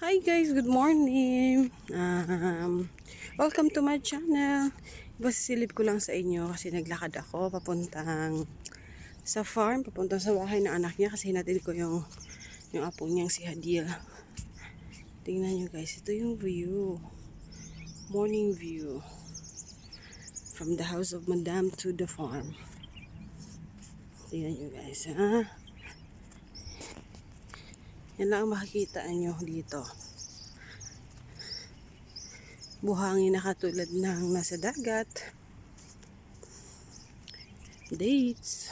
Hi guys, good morning. Welcome to my channel. Basilip ko lang sa inyo kasi naglakad ako papuntang sa farm, papuntang sa bahay ng anak niya kasi hinatid ko yung apo niyang si Hadil. Tingnan niyo guys, ito yung view. Morning view from the house of Madam to the farm. Tingnan niyo guys, ha? Yan lang ang makikita niyo dito. Buhangin na katulad ng nasa dagat. Dates.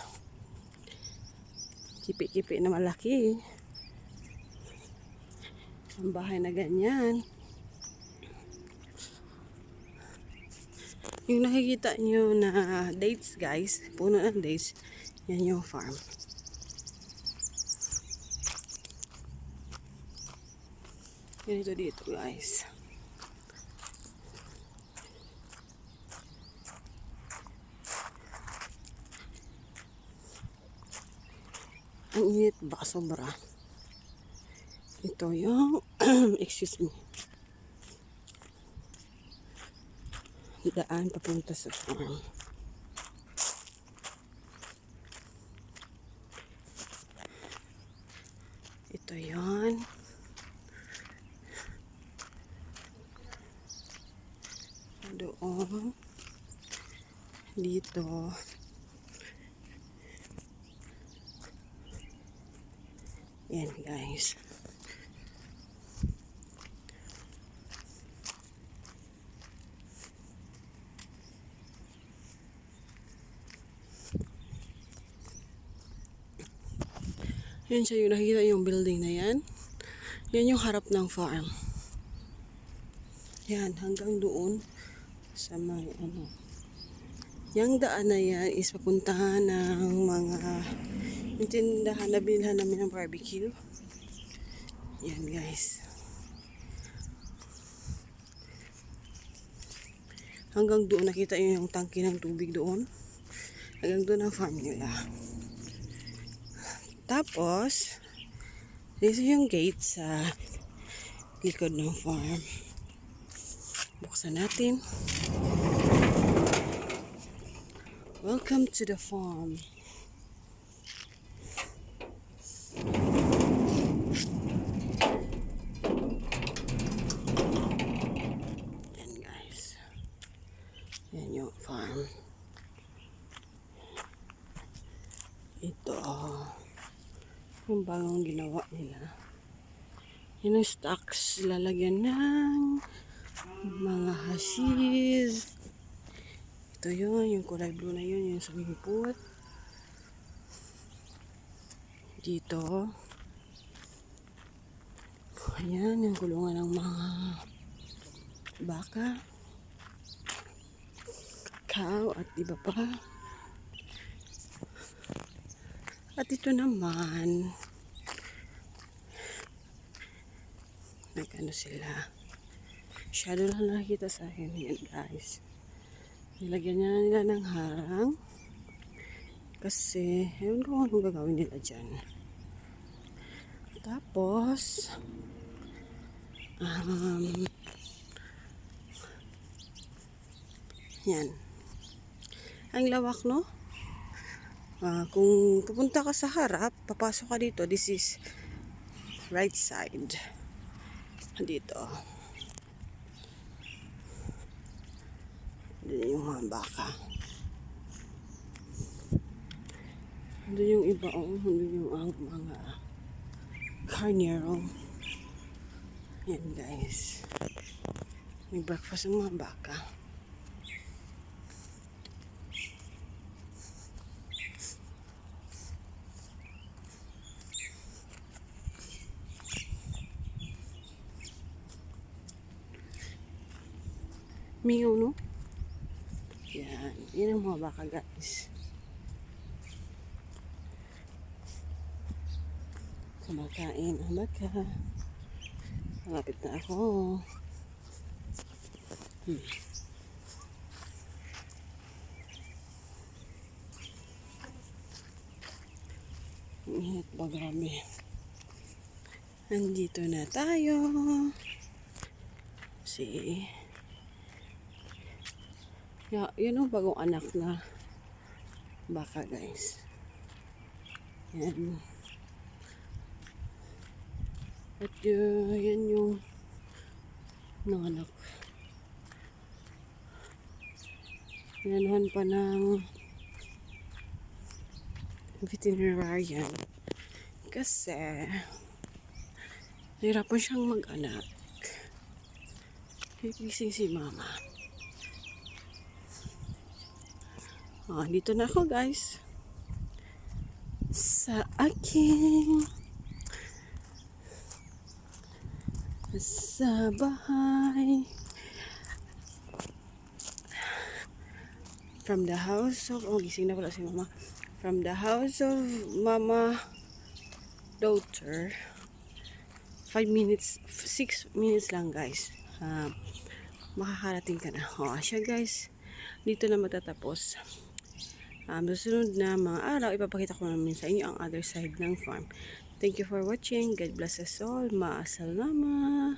Kipi-kipi na malaki. Ang bahay na ganyan. Yung nakikita nyo na dates guys, puno ng dates, yan yung farm. Ganito dito guys. Ang init, baka sobra. Ito yung, excuse me, daan papunta sa farm. Ito yon. Doon. Dito. Yan guys. Yan siya yung nakikita yung building na yan. Yan yung harap ng farm. Yan, hanggang doon sa may ano. Yang daan na yan is papuntahan ng mga yung tindahan na bilhan namin ng barbecue. Yan guys. Hanggang doon nakita nyo yung tangke ng tubig doon. Hanggang doon ang farm nila. Tapos, this is yung gate sa likod ng farm. Buksan natin. Welcome to the farm. Yan guys. Yan yung farm. Ito. Yung bagong ginawa nila. Yan ang stocks. Lalagyan ng mga hashish. Ito yun. Yung kulay blue na yun. Yung swimming pool. Dito. Ayan. Yung kulungan ng mga baka. Cow. At iba pa. At ito naman. Nag-ano sila. Shadow lang nakikita sa akin. Yan guys. Nilagyan niya nila ng harang. Kasi, ewan ko anong gagawin nila dyan. Tapos, yan. Ang lawak, no? Kung pupunta ka sa harap, papasok ka dito. This is right side. Dito. Dito yung mga baka. Dito yung iba, dito yung mga carnero. Yan guys. May breakfast ng mga baka. Mingaw, no? Yan. Yan ang mga baka guys. Kumakain ang baka. Malapit na ako. Init ba grabe. Nandito na tayo. Yan ang bagong anak na baka, guys. Yan. At yan yung nanganak. Inanuhan pa ng veterinarian kasi nahirapan siyang mag-anak. Gising si mama. Dito na ako, guys. Sa bahay. From the house of, gising na pala si mama. From the house of mama, daughter. 5 minutes, 6 minutes lang, guys. Makakarating ka na. Siya, guys. Dito na matatapos. Susunod na mga araw, ipapakita ko namin sa inyo ang other side ng farm. Thank you for watching. God bless us all. Maasalama.